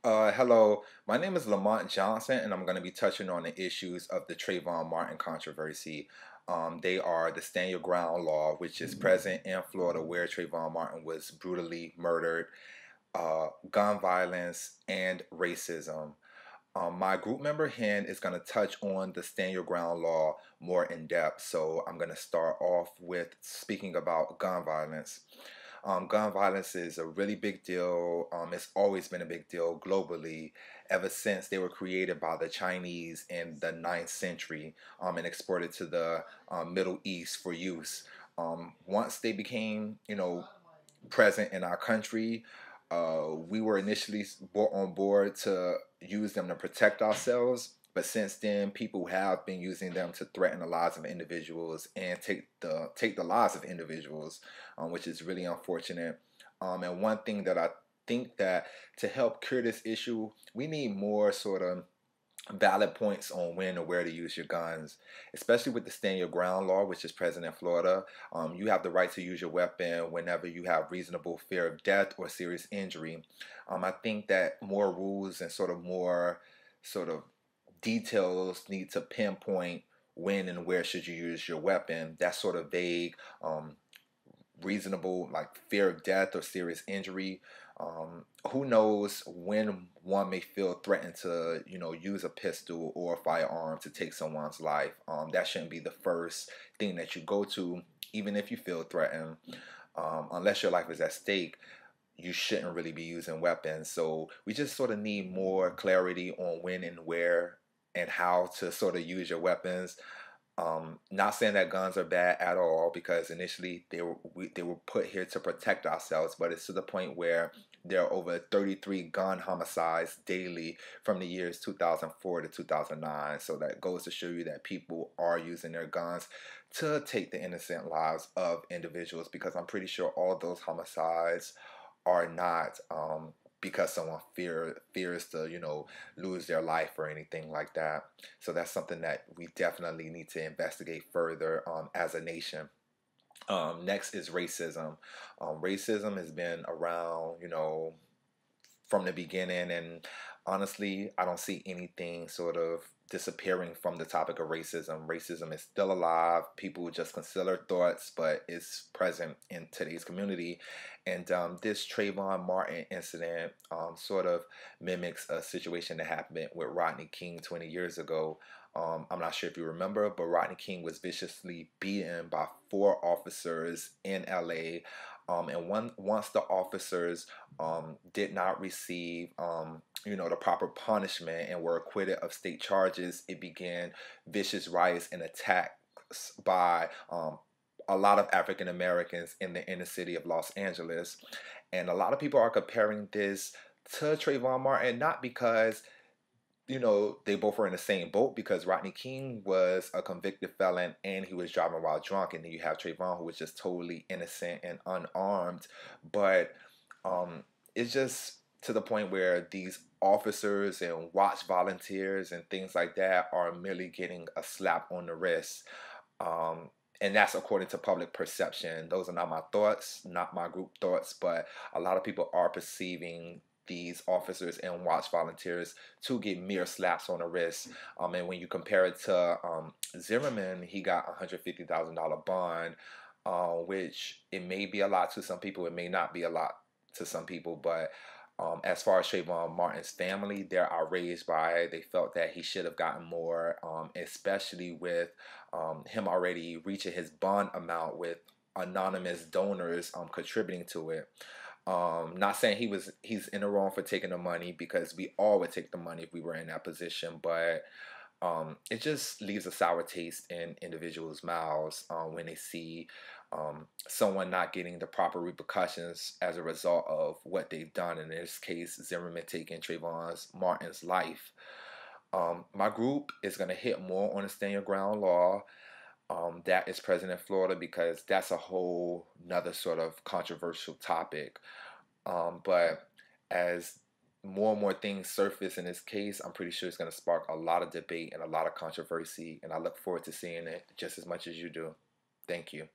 Hello, my name is Lamont Johnson, and I'm going to be touching on the issues of the Trayvon Martin controversy. They are the Stand Your Ground law, which is present in Florida, where Trayvon Martin was brutally murdered, gun violence, and racism. My group member Hen is going to touch on the Stand Your Ground law more in depth. So I'm going to start off with speaking about gun violence. Gun violence is a really big deal. It's always been a big deal globally ever since they were created by the Chinese in the 9th century and exported to the Middle East for use. Once they became, present in our country, we were initially brought on board to use them to protect ourselves. But since then, people have been using them to threaten the lives of individuals and take the lives of individuals, which is really unfortunate. And one thing that I think that to help cure this issue, we need more sort of valid points on when or where to use your guns, especially with the Stand Your Ground law, which is present in Florida. You have the right to use your weapon whenever you have reasonable fear of death or serious injury. I think that more rules and more sort of details need to pinpoint when and where should you use your weapon. That's sort of vague. Reasonable, like fear of death or serious injury. Who knows when one may feel threatened to, use a pistol or a firearm to take someone's life. That shouldn't be the first thing that you go to, even if you feel threatened. Unless your life is at stake, you shouldn't really be using weapons. So we just sort of need more clarity on when and where and how to sort of use your weapons. Not saying that guns are bad at all, because initially they were put here to protect ourselves, but it's to the point where there are over 33 gun homicides daily from the years 2004 to 2009. So that goes to show you that people are using their guns to take the innocent lives of individuals, because I'm pretty sure all those homicides are not because someone fears to lose their life or anything like that. So that's something that we definitely need to investigate further as a nation. Next is racism. Racism has been around, from the beginning, and honestly, I don't see anything sort of disappearing from the topic of racism. Racism is still alive. People just conceal thoughts, but it's present in today's community. And this Trayvon Martin incident sort of mimics a situation that happened with Rodney King 20 years ago. I'm not sure if you remember, but Rodney King was viciously beaten by 4 officers in LA. Once the officers did not receive, the proper punishment and were acquitted of state charges, it began vicious riots and attacks by a lot of African Americans in the inner city of Los Angeles. And a lot of people are comparing this to Trayvon Martin, not because they both were in the same boat, because Rodney King was a convicted felon and he was driving while drunk, and then you have Trayvon, who was just totally innocent and unarmed. But it's just to the point where these officers and watch volunteers and things like that are merely getting a slap on the wrist. And that's according to public perception. Those are not my thoughts, not my group thoughts, but a lot of people are perceiving these officers and watch volunteers to get mere slaps on the wrist. And when you compare it to Zimmerman, he got $150,000 bond, which it may be a lot to some people, it may not be a lot to some people, but as far as Trayvon Martin's family, they're outraged by it. They felt that he should have gotten more, especially with him already reaching his bond amount with anonymous donors contributing to it. Not saying he's in the wrong for taking the money, because we all would take the money if we were in that position, but it just leaves a sour taste in individuals' mouths when they see someone not getting the proper repercussions as a result of what they've done. In this case, Zimmerman taking Trayvon Martin's life. My group is going to hit more on the Stand Your Ground law that is present in Florida, because that's a whole another sort of controversial topic. But as more and more things surface in this case, I'm pretty sure it's going to spark a lot of debate and a lot of controversy, and I look forward to seeing it just as much as you do. Thank you.